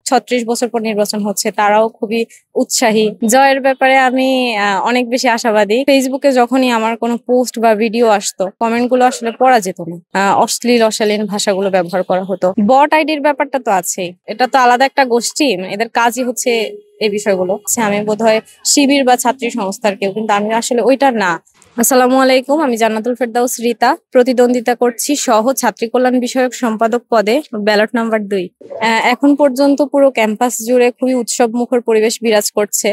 36 বছর পর নির্বাচন হচ্ছে, তারাও খুবই উৎসাহী। জয়ের ব্যাপারে আমি অনেক বেশি আশাবাদী। ফেসবুকে যখনই আমার কোনো পোস্ট বা ভিডিও আসতো, কমেন্ট গুলো আসলে পড়া যেত না। অশ্লীল অশালীন ভাষাগুলো ব্যবহার করা হতো। বট আইডির ব্যাপারটা তো আছেই, এটা তো আলাদা একটা গোষ্ঠী, এদের কাজই হচ্ছে এই বিষয়গুলো। আমি বোধহয় শিবির বা ছাত্রী সংস্থার কেউ, কিন্তু আমি আসলে ওইটার না। আসসালামু আলাইকুম, আমি জান্নাতুল ফেরদাউস রিতা, প্রতিদ্বন্দ্বিতা করছি সহ ছাত্রী কল্যাণ বিষয়ক সম্পাদক পদে, ব্যালট নাম্বার 2। এখন পর্যন্ত পুরো ক্যাম্পাস জুড়ে খুবই উৎসব মুখর পরিবেশ বিরাজ করছে।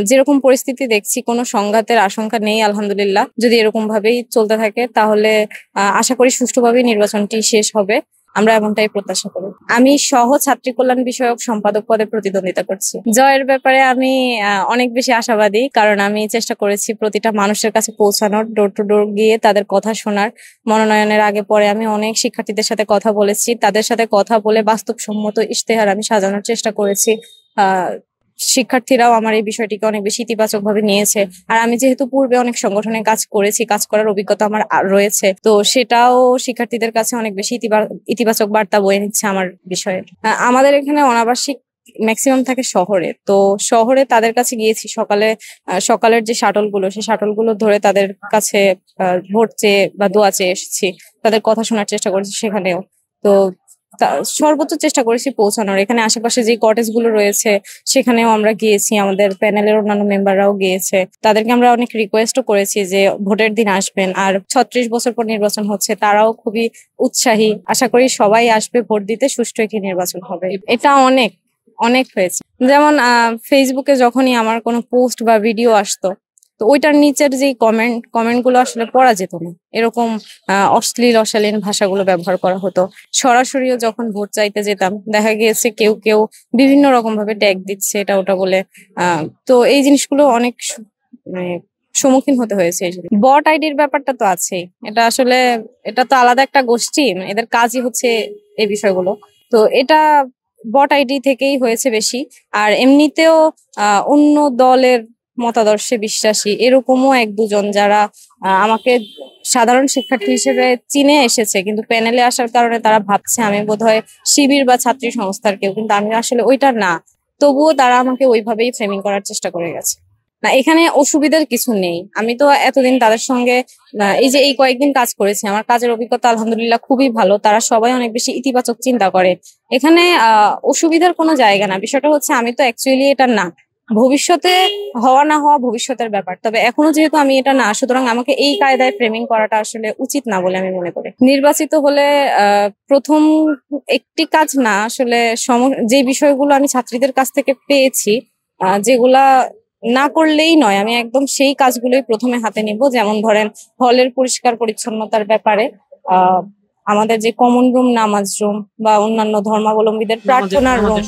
যেরকম পরিস্থিতি দেখছি, কোনো সংঘাতের আশঙ্কা নেই আলহামদুলিল্লাহ। যদি এরকম ভাবেই চলতে থাকে তাহলে আশা করি সুষ্ঠুভাবে নির্বাচনটি শেষ হবে, আমরা এমনটাই প্রত্যাশা করি। আমি সহ ছাত্রী কল্যাণ বিষয়ক সম্পাদক পদে প্রতিদ্বন্দ্বিতা করছি। জয়ের ব্যাপারে আমি অনেক বেশি আশাবাদী, কারণ আমি চেষ্টা করেছি প্রতিটা মানুষের কাছে পৌঁছানোর, ডোর টু ডোর গিয়ে তাদের কথা শোনার। মনোনয়নের আগে পরে আমি অনেক শিক্ষার্থীদের সাথে কথা বলেছি, তাদের সাথে কথা বলে বাস্তবসম্মত ইশতেহার আমি সাজানোর চেষ্টা করেছি। শিক্ষার্থীরাও আমার এই বিষয়টিকে অনেক বেশি ইতিবাচক ভাবে নিয়েছে। আর আমি যেহেতু পূর্বে অনেক সংগঠনে কাজ করেছি, কাজ করার অভিজ্ঞতা আমার রয়েছে, তো সেটাও শিক্ষার্থীদের কাছে অনেক বেশি ইতিবাচক বার্তা বয়ে নিচ্ছে আমার বিষয়ে। আমাদের এখানে অনাবাসিক ম্যাক্সিমাম থাকে শহরে, তো শহরে তাদের কাছে গিয়েছি সকালের যে শাটল গুলো, সেই শাটল গুলো ধরে তাদের কাছে ভোট চেয়ে বা দোয়া চেয়ে এসেছি, তাদের কথা শোনার চেষ্টা করেছি সেখানেও। তো সর্বোচ্চ চেষ্টা করেছি পৌঁছানোর। এখানে আশেপাশে যে কটেজ গুলো রয়েছে সেখানেও আমরা গিয়েছি, আমাদের প্যানেলের অন্যান্য মেম্বাররাও গিয়েছে, তাদেরকে আমরা অনেক রিকোয়েস্টও করেছি যে ভোটের দিন আসবেন। আর 36 বছর পর নির্বাচন হচ্ছে, তারাও খুবই উৎসাহী। আশা করি সবাই আসবে ভোট দিতে, সুষ্ঠু একটি নির্বাচন হবে। এটা অনেক অনেক হয়েছে। যেমন ফেসবুকে যখনই আমার কোনো পোস্ট বা ভিডিও আসতো, তো ওইটার নিচের যে কমেন্ট গুলো আসলে পড়া যেত না, এরকম অশ্লীল অশালীন ভাষাগুলো ব্যবহার করা হতো। সরাসরিও যখন ভোট চাইতে যেতাম, দেখা গিয়েছে কেউ কেউ বিভিন্ন রকম ভাবে ট্যাগ দিচ্ছে এটা ওটা বলে। তো এই জিনিসগুলো অনেক মানে সম্মুখীন হতে হয়েছে। বট আইডির ব্যাপারটা তো আছেই, এটা তো আলাদা একটা গোষ্ঠী, এদের কাজই হচ্ছে এই বিষয়গুলো। তো এটা বট আইডি থেকেই হয়েছে বেশি। আর এমনিতেও অন্য দলের মতাদর্শে বিশ্বাসী এরকমও এক দুজন যারা আমাকে সাধারণ শিক্ষার্থী হিসেবে চিনে এসেছে, কিন্তু প্যানেলে আসার কারণে তারা ভাবছে আমি বোধহয় শিবির বা ছাত্রী সংস্থার কেউ, কিন্তু আমি আসলে ওইটার না। তবুও তারা আমাকে ওইভাবেই ফ্রেমিং করার চেষ্টা করে গেছে। না, এখানে অসুবিধার কিছু নেই। আমি তো এতদিন তাদের সঙ্গে এই কয়েকদিন কাজ করেছি, আমার কাজের অভিজ্ঞতা আলহামদুলিল্লাহ খুবই ভালো। তারা সবাই অনেক বেশি ইতিবাচক চিন্তা করে। এখানে অসুবিধার কোনো জায়গা না। বিষয়টা হচ্ছে আমি তো অ্যাকচুয়ালি এটা না। ভবিষ্যতে হওয়া না হওয়া ভবিষ্যতের ব্যাপার, তবে এখনো যেহেতু আমি এটা না, সুতরাং আমাকে এই কায়দায় ফ্রেমিং করাটা আসলে উচিত না বলে আমি মনে করি। নির্বাচিত হলে প্রথম একটি কাজ না, আসলে যে বিষয়গুলো আমি ছাত্রীদের কাছ থেকে পেয়েছি, যেগুলা না করলেই নয়, আমি একদম সেই কাজগুলোই প্রথমে হাতে নিব। যেমন ধরেন, হলের পরিষ্কার পরিচ্ছন্নতার ব্যাপারে, আমাদের যে কমন রুম, নামাজ রুম বা অন্যান্য ধর্মাবলম্বীদের প্রার্থনার রুম,